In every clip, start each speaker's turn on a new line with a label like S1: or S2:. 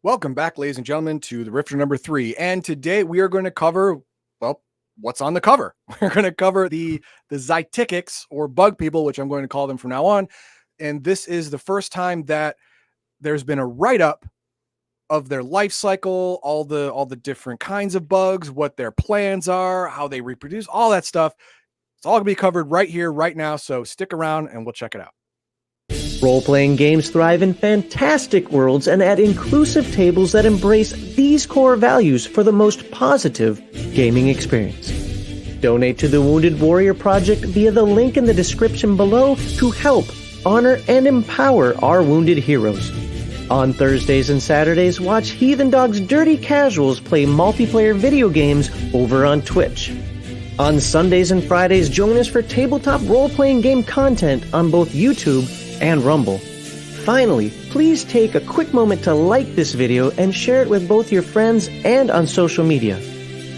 S1: Welcome back, ladies and gentlemen, to the Rifter number 3. And today we are going to cover, well, what's on the cover. We're going to cover the Xiticix, or bug people, which I'm going to call them from now on. And this is the first time that there's been a write-up of their life cycle, all the different kinds of bugs, what their plans are, how they reproduce, all that stuff. It's all going to be covered right here, right now. So stick around and we'll check it out.
S2: Role-playing games thrive in fantastic worlds and at inclusive tables that embrace these core values for the most positive gaming experience. Donate to the Wounded Warrior Project via the link in the description below to help, honor, and empower our wounded heroes. On Thursdays and Saturdays, watch Heathen Dog's Dirty Casuals play multiplayer video games over on Twitch. On Sundays and Fridays, join us for tabletop role-playing game content on both YouTube and Rumble. Finally, please take a quick moment to like this video and share it with both your friends and on social media.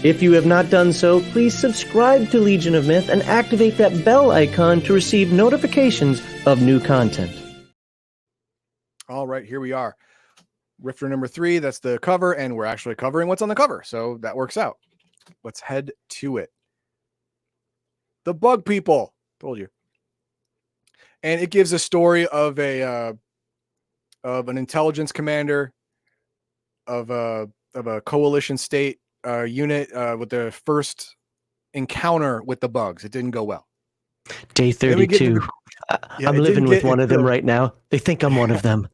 S2: If you have not done so, please subscribe to Legion of Myth and activate that bell icon to receive notifications of new content.
S1: All right, here we are. Rifter number 3, that's the cover, and we're actually covering what's on the cover, so that works out. Let's head to it. The bug people, told you. And it gives a story of an intelligence commander of a coalition state unit with the first encounter with the bugs. It didn't go well.
S2: Day 32. I'm living with one of them right now. They think I'm one of them.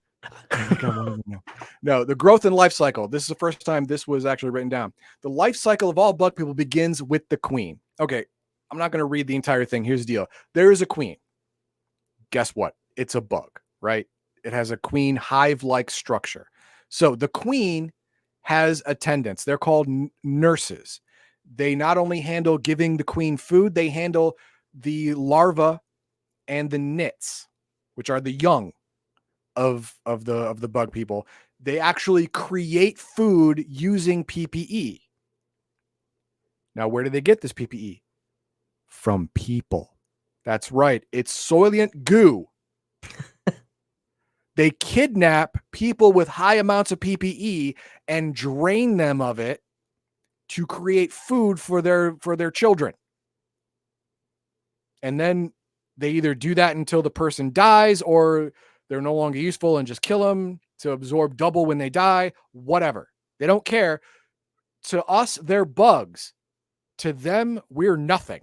S1: No, the growth and life cycle. This is the first time this was actually written down. The life cycle of all bug people begins with the queen. Okay, I'm not going to read the entire thing. Here's the deal. There is a queen. Guess what? It's a bug, right? It has a queen hive-like structure. So the queen has attendants. They're called nurses. They not only handle giving the queen food, they handle the larva and the nits, which are the young of the bug people. They actually create food using PPE. Now, where do they get this PPE? From people. That's right. It's soylent goo. They kidnap people with high amounts of PPE and drain them of it to create food for their children. And then they either do that until the person dies or they're no longer useful and just kill them to absorb double when they die, whatever. They don't care. To us, they're bugs. To them, we're nothing.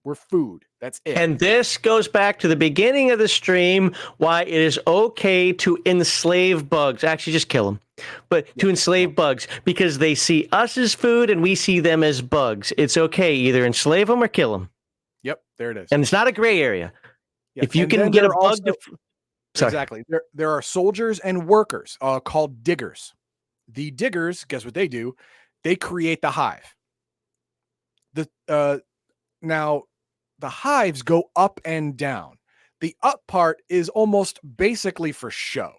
S1: We're food. That's it.
S2: And this goes back to the beginning of the stream, why it is okay to enslave bugs. Actually, just kill them. But to enslave bugs, because they see us as food and we see them as bugs. It's okay. Either enslave them or kill them.
S1: Yep, there it is.
S2: And it's not a gray area.
S1: Yep.
S2: If you can get a bug
S1: Exactly. There are soldiers and workers called diggers. The diggers, guess what they do? They create the hive. Now, the hives go up and down. The up part is almost basically for show.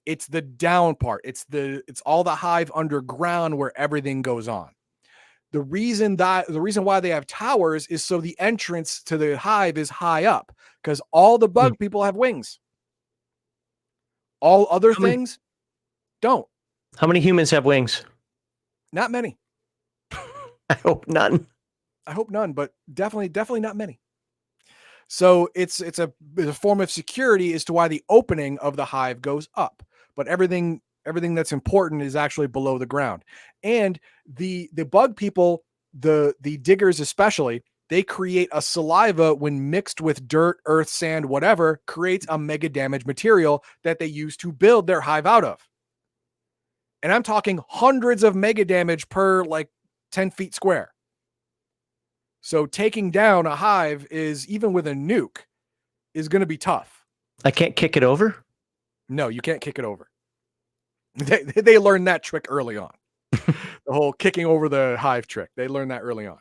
S1: It's the down part. It's all the hive underground where everything goes on. The reason why they have towers is so the entrance to the hive is high up, because all the bug people have wings. All other things don't.
S2: How many humans have wings?
S1: Not many.
S2: I hope none.
S1: I hope none, but definitely not many. So it's a form of security as to why the opening of the hive goes up, but everything that's important is actually below the ground. And the bug people, the diggers especially, they create a saliva when mixed with dirt, earth, sand, whatever, creates a mega damage material that they use to build their hive out of. And I'm talking hundreds of mega damage per 10 feet square. So taking down a hive is, even with a nuke, is going to be tough.
S2: I can't kick it over?
S1: No, you can't kick it over. They learned that trick early on. The whole kicking over the hive trick. They learned that early on.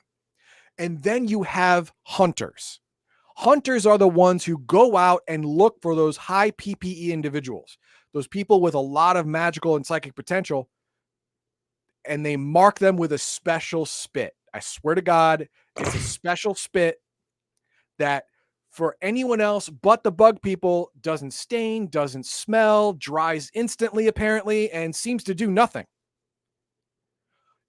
S1: And then you have hunters. Hunters are the ones who go out and look for those high PPE individuals, those people with a lot of magical and psychic potential, and they mark them with a special spit. I swear to God, it's a special spit that for anyone else but the bug people, doesn't stain, doesn't smell, dries instantly apparently, and seems to do nothing.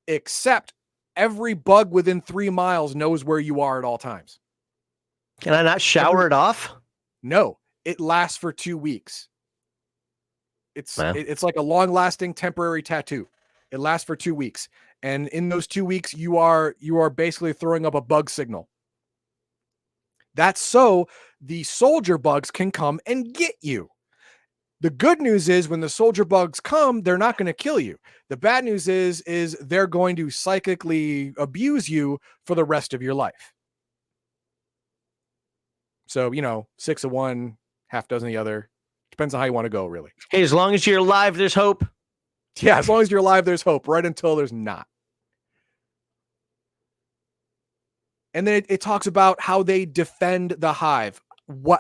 S1: Except every bug within 3 miles knows where you are at all times.
S2: Can I not shower it off?
S1: No, it lasts for 2 weeks. It's like a long-lasting temporary tattoo. It lasts for 2 weeks. And in those 2 weeks, you are basically throwing up a bug signal. That's so the soldier bugs can come and get you. The good news is when the soldier bugs come, they're not going to kill you. The bad news is they're going to psychically abuse you for the rest of your life. So, 6 of one, half dozen the other. Depends on how you want to go, really.
S2: Hey, as long as you're alive, there's hope.
S1: Yeah, as long as you're alive, there's hope, right until there's not. And then it talks about how they defend the hive,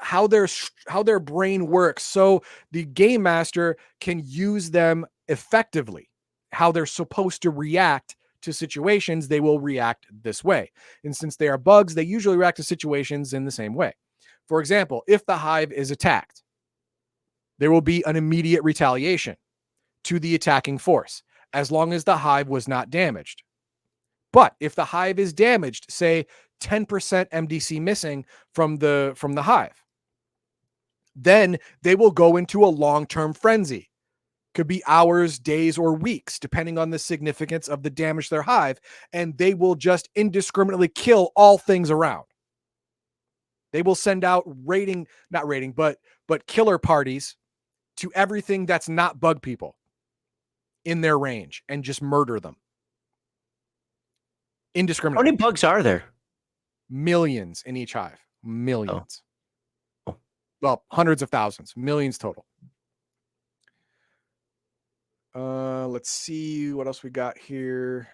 S1: how their brain works, so the game master can use them effectively. How they're supposed to react to situations, they will react this way. And since they are bugs, they usually react to situations in the same way. For example, if the hive is attacked, there will be an immediate retaliation to the attacking force, as long as the hive was not damaged. But if the hive is damaged, say 10% MDC missing from the hive, then they will go into a long-term frenzy. Could be hours, days, or weeks, depending on the significance of the damage to their hive, and they will just indiscriminately kill all things around. They will send out but killer parties to everything that's not bug people in their range and just murder them indiscriminately.
S2: How many bugs are there?
S1: Millions in each hive. Millions.
S2: Oh.
S1: Well, hundreds of thousands. Millions total. Let's see what else we got here.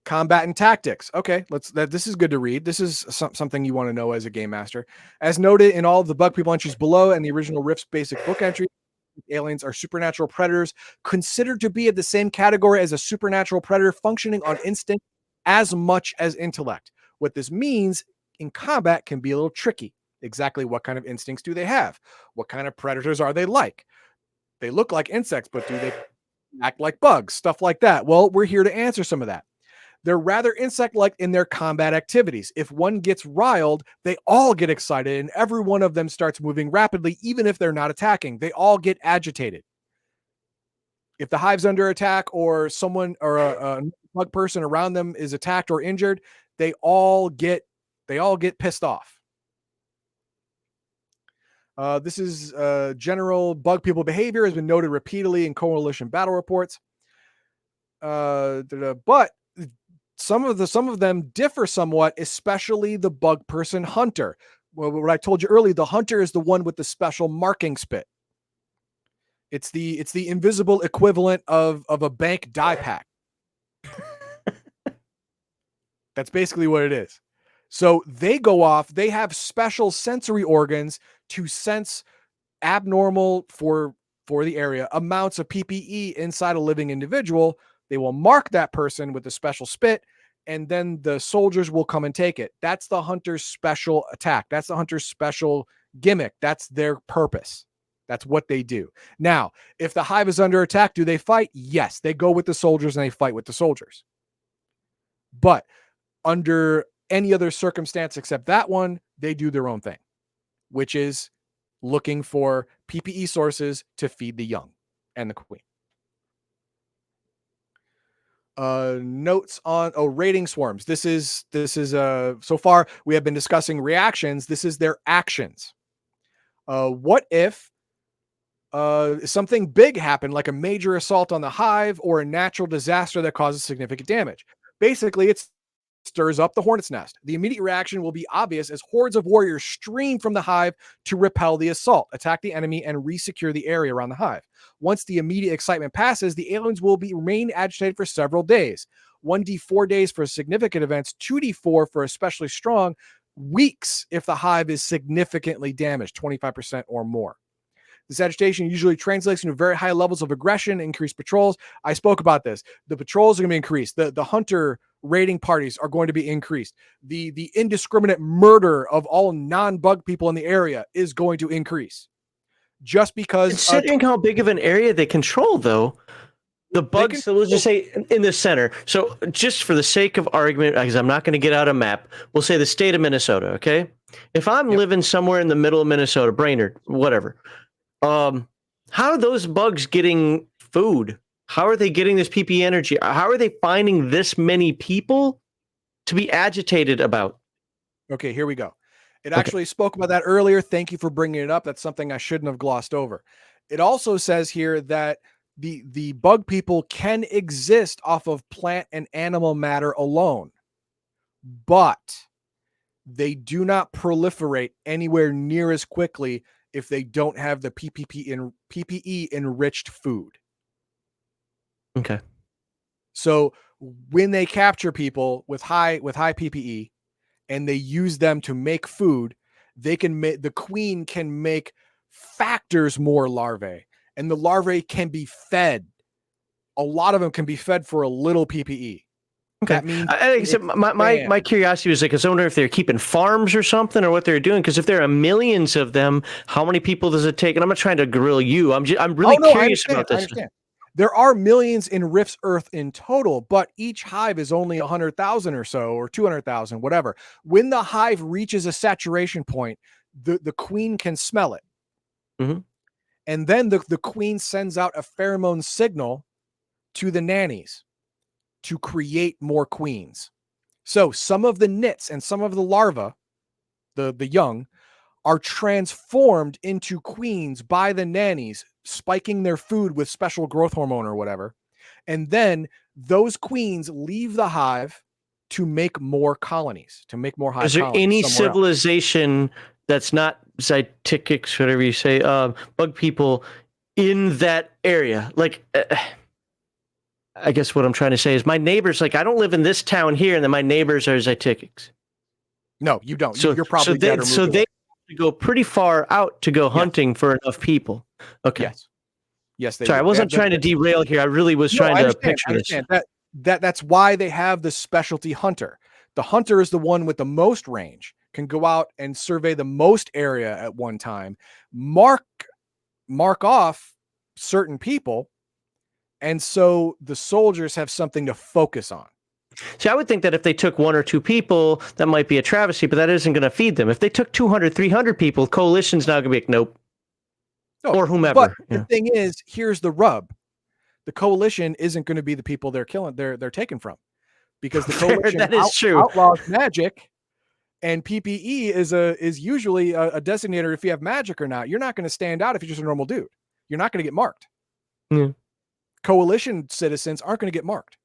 S1: Combat and tactics. Okay, this is good to read. This is something you want to know as a game master. As noted in all of the bug people entries below and the original Rift's basic book entry, aliens are supernatural predators considered to be at the same category as a supernatural predator, functioning on instinct as much as intellect. What this means in combat can be a little tricky. Exactly what kind of instincts do they have? What kind of predators are they like? They look like insects, but do they act like bugs? Stuff like that. Well, we're here to answer some of that. They're rather insect-like in their combat activities. If one gets riled, they all get excited, and every one of them starts moving rapidly, even if they're not attacking. They all get agitated. If the hive's under attack, or someone or a bug person around them is attacked or injured, they all get pissed off. This is general bug people behavior has been noted repeatedly in coalition battle reports. But some of them differ somewhat, especially the bug person hunter. Well, what I told you earlier, the hunter is the one with the special marking spit. It's the invisible equivalent of a bank die pack. That's basically what it is. So they go off, they have special sensory organs to sense abnormal for the area amounts of PPE inside a living individual. They will mark that person with a special spit, and then the soldiers will come and take it. That's the hunter's special attack. That's the hunter's special gimmick. That's their purpose. That's what they do. Now, if the hive is under attack, do they fight? Yes, they go with the soldiers and they fight with the soldiers. But under any other circumstance except that one, they do their own thing, which is looking for PPE sources to feed the young and the queen. Notes on raiding swarms. This is so far we have been discussing reactions. This is their actions. What if something big happened, like a major assault on the hive or a natural disaster that causes significant damage? Basically, it stirs up the hornet's nest. The immediate reaction will be obvious as hordes of warriors stream from the hive to repel the assault, attack the enemy, and resecure the area around the hive. Once the immediate excitement passes, the aliens will remain agitated for several days. 1d4 days for significant events, 2d4 for especially strong, weeks if the hive is significantly damaged, 25% or more. This agitation usually translates into very high levels of aggression, increased patrols. I spoke about this. The patrols are going to be increased. The hunter raiding parties are going to be increased. The indiscriminate murder of all non-bug people in the area is going to increase. Just because
S2: considering how big of an area they control, though, the bugs, so let's just say in the center. So just for the sake of argument, because I'm not going to get out a map, we'll say the state of Minnesota, okay? If I'm living somewhere in the middle of Minnesota, Brainerd, whatever, how are those bugs getting food? How are they getting this PP energy? How are they finding this many people to be agitated about?
S1: Okay, here we go. It actually spoke about that earlier. Thank you for bringing it up. That's something I shouldn't have glossed over. It also says here that the bug people can exist off of plant and animal matter alone, but they do not proliferate anywhere near as quickly if they don't have the PPE enriched food.
S2: Okay.
S1: So when they capture people with high PPE and they use them to make food, they can make the queen can make factors more larvae, and the larvae can be fed. A lot of them can be fed for a little PPE.
S2: Okay.
S1: That means
S2: my curiosity was like, I was wondering if they're keeping farms or something, or what they're doing. Because if there are millions of them, how many people does it take? And I'm not trying to grill you. I'm really curious about this.
S1: I understand. There are millions in Rift's Earth in total, but each hive is only 100,000 or so, or 200,000, whatever. When the hive reaches a saturation point, the queen can smell it.
S2: Mm-hmm.
S1: And then the queen sends out a pheromone signal to the nannies to create more queens. So some of the nits and some of the larvae, the young, are transformed into queens by the nannies, spiking their food with special growth hormone or whatever. And then those queens leave the hive to make more colonies, to make more hive
S2: colonies. Is there any civilization that's not Xiticix, whatever you say, bug people in that area? Like, I guess what I'm trying to say is my neighbors, like, I don't live in this town here, and then my neighbors are Xiticix.
S1: No, you don't. So, you're probably dead or moved away.
S2: They have to go pretty far out to go hunting for enough people. Okay.
S1: Yes.
S2: Sorry, I wasn't trying to derail here. I really was trying to picture this.
S1: That's why they have the specialty hunter. The hunter is the one with the most range, can go out and survey the most area at one time, mark off certain people, and so the soldiers have something to focus on.
S2: See, I would think that if they took 1 or 2 people, that might be a travesty, but that isn't going to feed them. If they took 200, 300 people, coalition's now going to be like, nope. No, or whomever.
S1: But the thing is, here's the rub. The coalition isn't going to be the people they're killing, they're taken from. Because the coalition
S2: that is true.
S1: outlaws magic, and PPE is usually a designator if you have magic or not. You're not going to stand out if you're just a normal dude. You're not going to get marked.
S2: Yeah.
S1: Coalition citizens aren't going to get marked.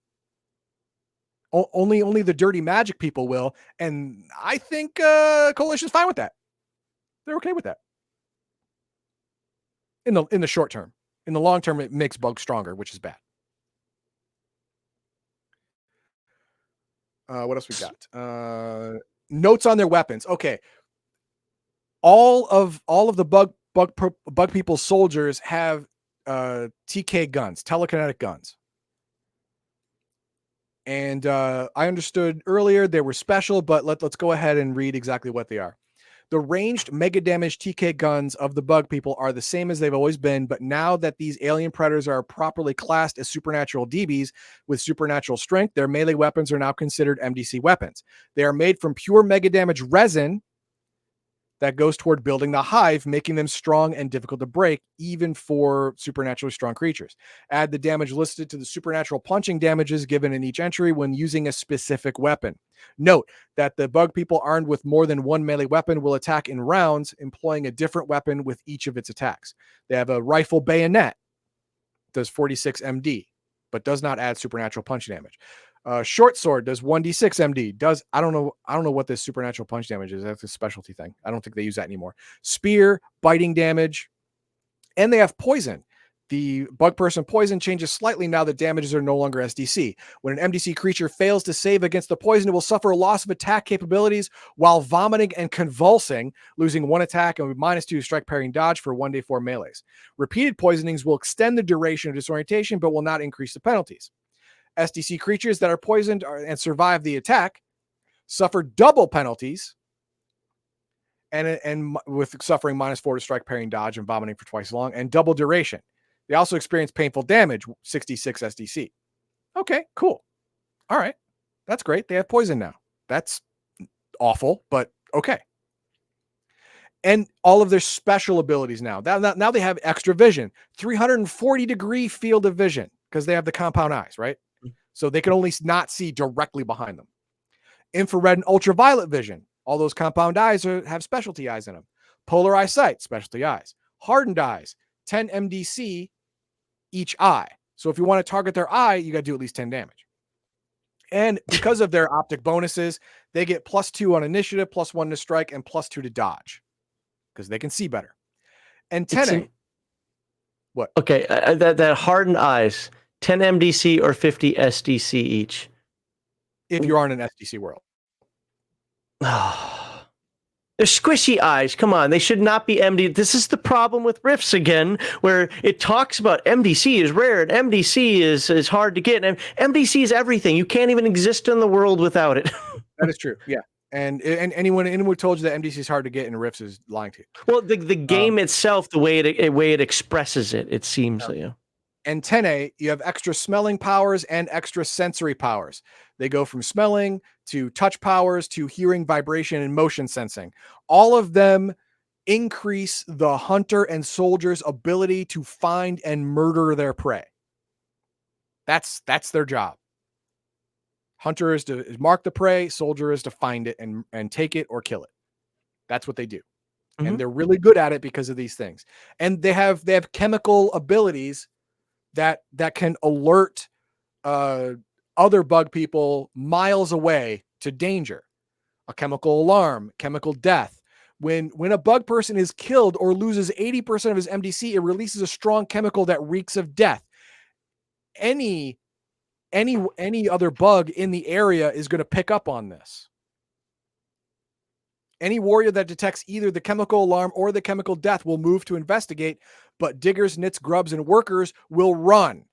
S1: Only the dirty magic people will, and I think coalition's fine with that. They're okay with that. In the short term. In the long term, it makes bugs stronger, which is bad. What else we got? Notes on their weapons. Okay. All of the bug people's soldiers have TK guns, telekinetic guns. And I understood earlier they were special, but let's go ahead and read exactly what they are. The ranged mega damage TK guns of the bug people are the same as they've always been, but now that these alien predators are properly classed as supernatural DBs with supernatural strength, their melee weapons are now considered MDC weapons. They are made from pure mega damage resin that goes toward building the hive, making them strong and difficult to break, even for supernaturally strong creatures. Add the damage listed to the supernatural punching damages given in each entry when using a specific weapon. Note that the bug people armed with more than one melee weapon will attack in rounds, employing a different weapon with each of its attacks. They have a rifle bayonet, does 46 MD, but does not add supernatural punch damage. Short sword does 1d6 MD. I don't know what this supernatural punch damage is. That's a specialty thing. I don't think they use that anymore. Spear, biting damage, and they have poison. The bug person poison changes slightly now that damages are no longer SDC. When an MDC creature fails to save against the poison, it will suffer a loss of attack capabilities while vomiting and convulsing, losing 1 attack and with -2 strike, parry, and dodge for 1d4 melees. Repeated poisonings will extend the duration of disorientation, but will not increase the penalties. SDC creatures that are poisoned and survive the attack suffer double penalties, and with suffering -4 to strike, parrying, dodge, and vomiting for twice as long, and double duration. They also experience painful damage, 66 SDC. Okay, cool. All right. That's great. They have poison now. That's awful, but okay. And all of their special abilities now. Now they have extra vision, 340-degree field of vision, because they have the compound eyes, right? So they can only not see directly behind them. Infrared and ultraviolet vision. All those compound eyes have specialty eyes in them. Polar eyesight, specialty eyes. Hardened eyes, 10 MDC each eye. So if you want to target their eye, you got to do at least 10 damage. And because of their optic bonuses, they get +2 on initiative, +1 to strike, and +2 to dodge, because they can see better. And 10 what?
S2: Okay, that hardened eyes, 10 MDC or 50 SDC each.
S1: If you are in an SDC world.
S2: They're squishy eyes. Come on, they should not be MD. This is the problem with Rifts again, where it talks about MDC is rare and MDC is hard to get. And MDC is everything. You can't even exist in the world without it.
S1: That is true. Yeah. And anyone who told you that MDC is hard to get in Rifts is lying to you.
S2: Well, the game itself, the way it expresses it seems. Yeah.
S1: And 10A, you have extra smelling powers and extra sensory powers. They go from smelling to touch powers to hearing, vibration, and motion sensing. All of them increase the hunter and soldier's ability to find and murder their prey. That's their job. Hunter is to mark the prey, soldier is to find it and take it or kill it. That's what they do. Mm-hmm. And they're really good at it because of these things. And they have chemical abilities that can alert other bug people miles away to danger. A chemical alarm, chemical death. When a bug person is killed or loses 80% of his MDC, it releases a strong chemical that reeks of death. Any other bug in the area is going to pick up on this. Any warrior that detects either the chemical alarm or the chemical death will move to investigate, but diggers, nits, grubs, and workers will run.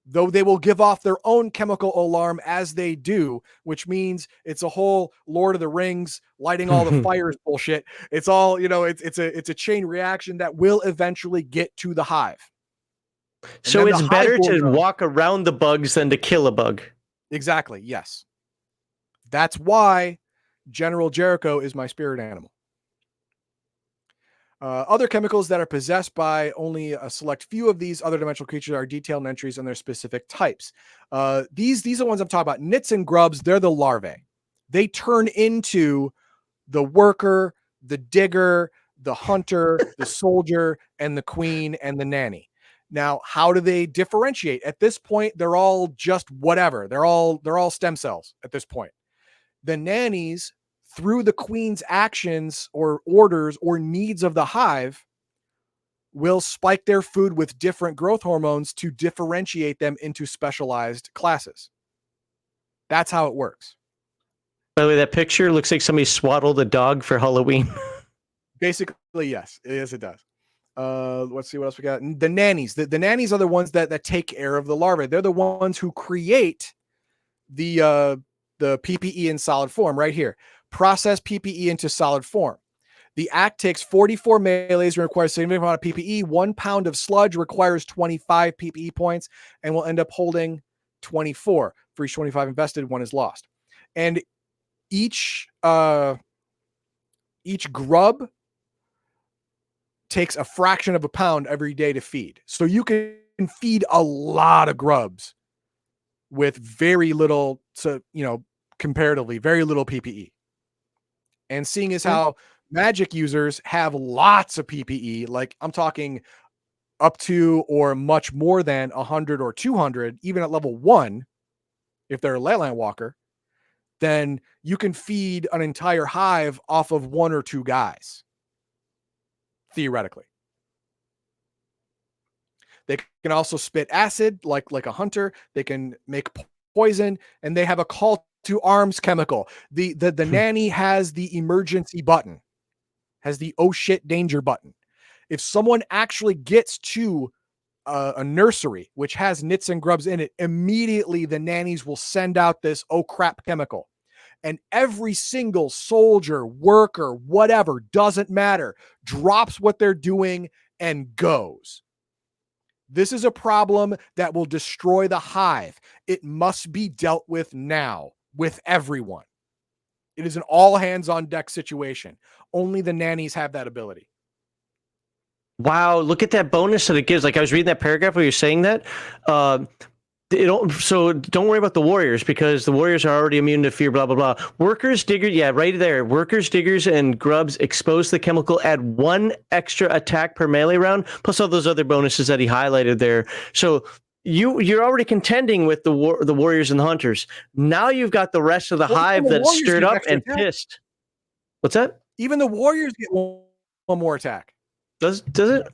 S1: Though they will give off their own chemical alarm as they do, which means it's a whole Lord of the Rings lighting all the fires bullshit. It's all, it's a chain reaction that will eventually get to the hive.
S2: So it's better to walk around the bugs than to kill a bug.
S1: Exactly. Yes. That's why General Jericho is my spirit animal. Other chemicals that are possessed by only a select few of these other dimensional creatures are detailed entries on their specific types. These are the ones I'm talking about. Nits and grubs, they're the larvae. They turn into the worker, the digger, the hunter, the soldier, and the queen and the nanny. Now, how do they differentiate? At this point, they're all just whatever. They're all stem cells at this point. The nannies, through the queen's actions or orders or needs of the hive, will spike their food with different growth hormones to differentiate them into specialized classes. That's how it works.
S2: By the way, that picture looks like somebody swaddled a dog for Halloween.
S1: Basically, yes. Yes, it does. Let's see what else we got. The nannies. The nannies are the ones that take care of the larvae. They're the ones who create the PPE in solid form right here. Process PPE into solid form. The act takes 44 melees and requires a significant amount of PPE. 1 pound of sludge requires 25 PPE points and will end up holding 24. For each 25 invested, 1 is lost. And each grub takes a fraction of a pound every day to feed. So you can feed a lot of grubs with very little, comparatively, very little PPE. And seeing as how magic users have lots of PPE, like I'm talking up to or much more than 100 or 200, even at level 1, if they're a leyline walker, then you can feed an entire hive off of 1 or 2 guys, theoretically. They can also spit acid like a hunter. They can make poison, and they have a call to arms chemical. The nanny has the emergency button, has the oh shit danger button. If someone actually gets to a nursery which has nits and grubs in it, immediately the nannies will send out this oh crap chemical. And every single soldier, worker, whatever, doesn't matter, drops what they're doing and goes. This is a problem that will destroy the hive. It must be dealt with now with everyone. It is an all hands on deck situation. Only the nannies have that ability.
S2: Wow, look at that bonus that it gives. Like I was reading that paragraph where you're saying that. So don't worry about the warriors because the warriors are already immune to fear, blah, blah, blah. Workers, diggers, yeah, right there. Workers, diggers, and grubs exposed to the chemical add 1 extra attack per melee round, plus all those other bonuses that he highlighted there. So you're already contending with the warriors and the hunters. Now you've got the rest of the hive that's stirred up and pissed. What's that?
S1: Even the warriors get one more attack.
S2: Does it?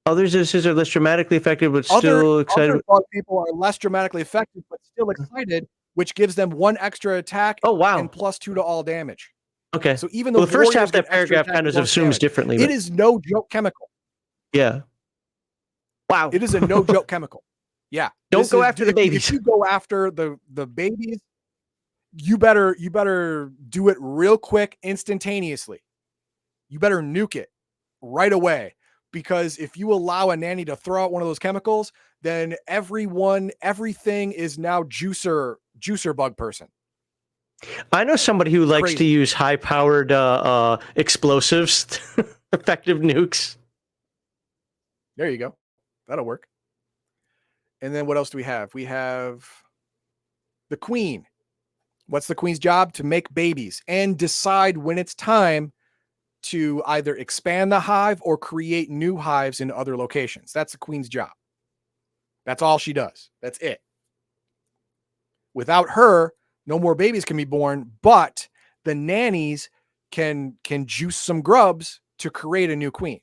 S2: Others are less dramatically affected, but still excited.
S1: Other bug people are less dramatically affected, but still excited, which gives them 1 extra attack.
S2: Oh, wow.
S1: And +2 to all damage.
S2: Okay.
S1: So even though
S2: the first half of that paragraph kind of assumes differently.
S1: It is no joke chemical.
S2: Yeah. Wow.
S1: It is a no joke chemical. Yeah.
S2: Don't go after the babies.
S1: If you go after the babies, you better do it real quick, instantaneously. You better nuke it right away. Because if you allow a nanny to throw out one of those chemicals, then everything is now juicer bug person.
S2: I know somebody who likes to use high-powered explosives, effective nukes.
S1: There you go. That'll work. And then what else do we have? We have the queen. What's the queen's job? To make babies and decide when it's time to either expand the hive or create new hives in other locations. That's the queen's job. That's all she does. That's it. Without her, no more babies can be born, but the nannies can juice some grubs to create a new queen.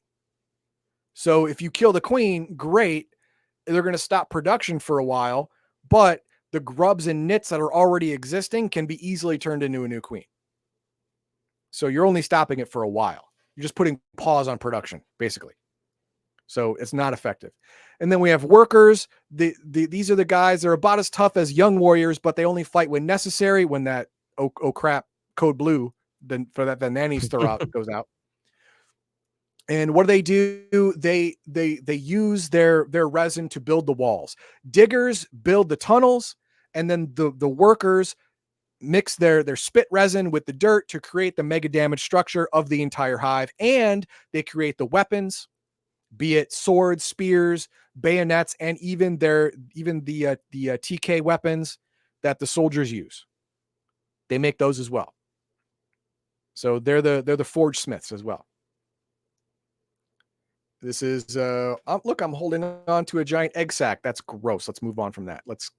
S1: So if you kill the queen, great. They're going to stop production for a while, but the grubs and nits that are already existing can be easily turned into a new queen. So you're only stopping it for a while. You're just putting pause on production, basically. So it's not effective. And then we have workers. These are the guys. They're about as tough as young warriors, but they only fight when necessary. When that oh crap code blue, then for that the nannies throw out goes out. And what do? They use their resin to build the walls. Diggers build the tunnels, and then the workers mix their spit resin with the dirt to create the mega damage structure of the entire hive. And they create the weapons, be it swords, spears, bayonets, and even the TK weapons that the soldiers use. They make those as well. So they're the forge smiths as well. This is look, I'm holding on to a giant egg sack. That's gross. Let's move on from that. Let's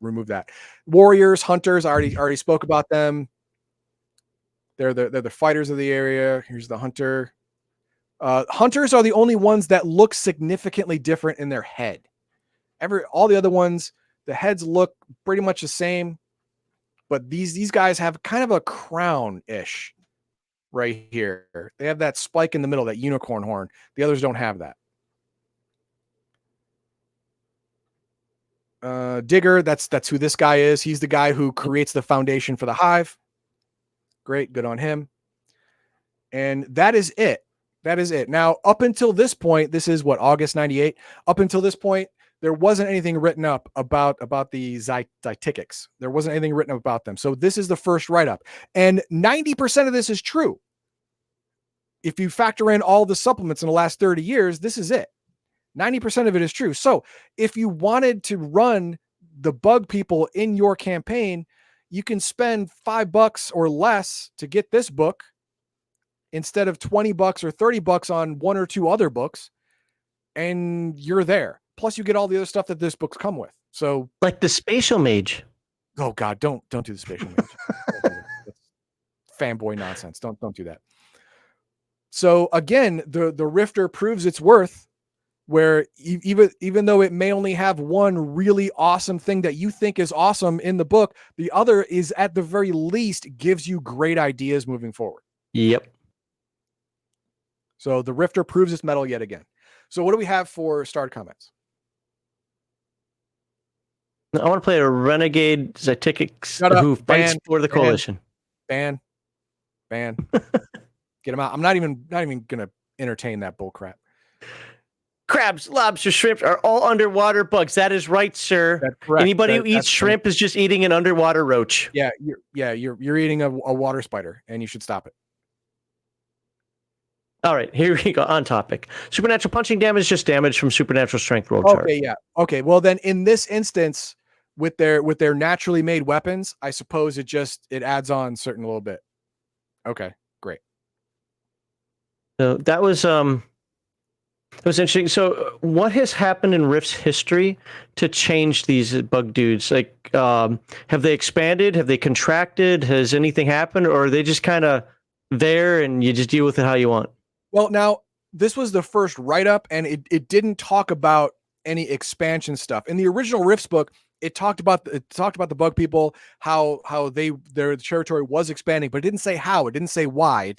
S1: remove that. Warriors, hunters, I already spoke about them. They're the fighters of the area. Here's the hunter. Hunters are the only ones that look significantly different in their head. All the other ones, the heads look pretty much the same, but these guys have kind of a crown-ish right here. They have that spike in the middle, that unicorn horn. The others don't have that. Digger, that's who this guy is. He's the guy who creates the foundation for the hive. Great, good on him. And that is it. That is it. Now, up until this point, this is what, August 98? Up until this point, there wasn't anything written up about the Xiticix. There wasn't anything written about them. So this is the first write-up. And 90% of this is true. If you factor in all the supplements in the last 30 years, this is it. 90% of it is true. So if you wanted to run the bug people in your campaign, you can spend $5 or less to get this book instead of $20 or $30 on one or two other books, and you're there. Plus you get all the other stuff that this book's come with. So
S2: like the spatial mage.
S1: Oh God, don't do the spatial mage. That's fanboy nonsense. Don't do that. So again, the Rifter proves its worth, where even though it may only have one really awesome thing that you think is awesome in the book, the other is at the very least gives you great ideas moving forward.
S2: Yep.
S1: So the Rifter proves its mettle yet again. So what do we have for starred comments?
S2: I want to play a renegade Xiticix
S1: Shut up.
S2: who fights for the
S1: Ban.
S2: coalition.
S1: Ban. Get him out. I'm not even gonna entertain that bull crap.
S2: Crabs, lobster, shrimp are all underwater bugs. That is right, sir.
S1: That's correct.
S2: Anybody who eats shrimp is just eating an underwater roach.
S1: Yeah, you're eating a water spider, and you should stop it.
S2: All right, here we go. On topic. Supernatural punching damage is just damage from supernatural strength roll chart.
S1: Okay, yeah. Okay, well then in this instance, with their naturally made weapons, I suppose it adds on certain little bit. Okay, great.
S2: So that was interesting. So what has happened in Rift's history to change these bug dudes? Like, have they expanded? Have they contracted? Has anything happened? Or are they just kind of there and you just deal with it how you want?
S1: Well, now this was the first write-up, and it didn't talk about any expansion stuff. In the original Rifts book, it talked about the bug people, how their territory was expanding, but it didn't say how. It didn't say why.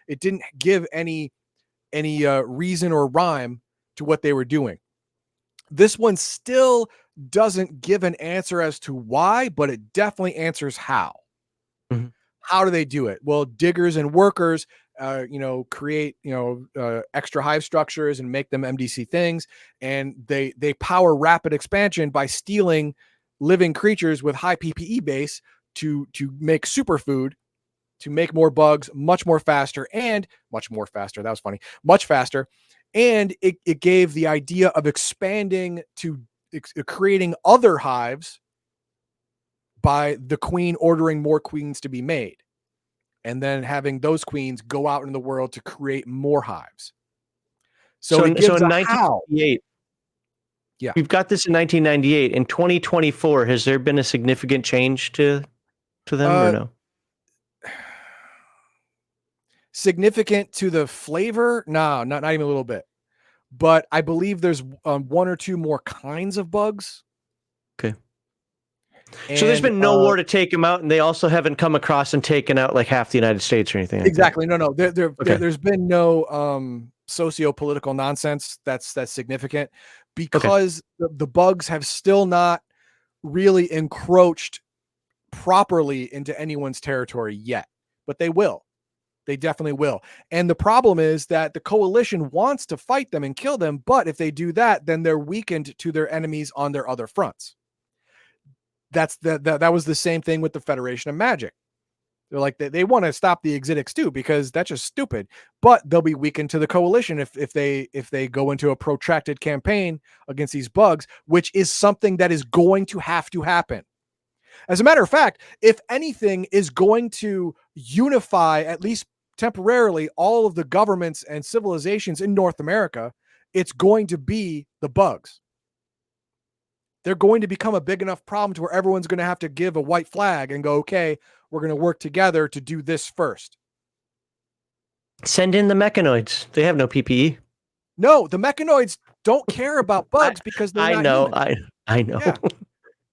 S1: It didn't give any reason or rhyme to what they were doing. This one still doesn't give an answer as to why, but it definitely answers how.
S2: Mm-hmm.
S1: How do they do it? Well, diggers and workers, create, extra hive structures and make them MDC things. And they power rapid expansion by stealing living creatures with high PPE base to make superfood, to make more bugs much faster. That was funny. Much faster. And it gave the idea of expanding to creating other hives by the queen ordering more queens to be made, and then having those queens go out in the world to create more hives. So it gives
S2: in
S1: a
S2: 1998,
S1: yeah,
S2: we've got this in 1998. In 2024, has there been a significant change to them or no?
S1: Significant to the flavor? No, not even a little bit. But I believe there's one or two more kinds of bugs.
S2: Okay. So there's been no war to take them out, and they also haven't come across and taken out like half the United States or anything like
S1: exactly.
S2: that.
S1: No. There's been no socio-political nonsense that's significant, because the bugs have still not really encroached properly into anyone's territory yet, but they will. They definitely will. And the problem is that the coalition wants to fight them and kill them, but if they do that, then they're weakened to their enemies on their other fronts. That was the same thing with the Federation of Magic. They're like, they want to stop the Xiticix too, because that's just stupid, but they'll be weakened to the coalition if they go into a protracted campaign against these bugs, which is something that is going to have to happen. As a matter of fact, if anything is going to unify, at least temporarily, all of the governments and civilizations in North America, it's going to be the bugs. They're going to become a big enough problem to where everyone's going to have to give a white flag and go, okay, we're going to work together to do this first.
S2: Send in the mechanoids. They have no PPE.
S1: No, the mechanoids don't care about bugs because they're not human.
S2: I know.
S1: Yeah.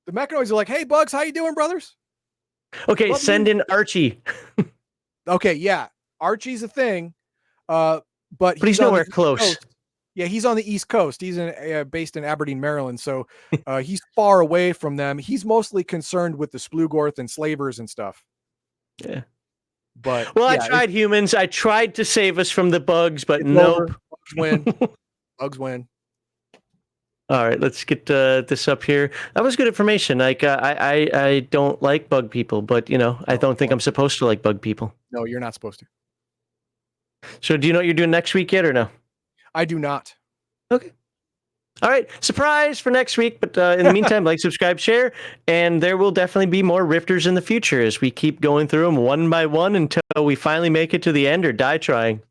S1: The mechanoids are like, hey, bugs, how you doing, brothers?
S2: Okay, send in Archie.
S1: Okay, yeah. Archie's a thing, but
S2: he's nowhere close.
S1: Coast. Yeah, he's on the East Coast. He's based in Aberdeen, Maryland, so he's far away from them. He's mostly concerned with the Splugorth and slavers and stuff.
S2: Yeah.
S1: But
S2: I tried humans. I tried to save us from the bugs, but nope.
S1: Bugs win. Bugs win.
S2: All right, let's get this up here. That was good information. Like, I don't like bug people, but I don't think I'm supposed to like bug people.
S1: No, you're not supposed to.
S2: So, do you know what you're doing next week yet, or no?
S1: I do not.
S2: Okay. All right, surprise for next week. But in the meantime, like, subscribe, share, and there will definitely be more Rifters in the future as we keep going through them one by one until we finally make it to the end or die trying.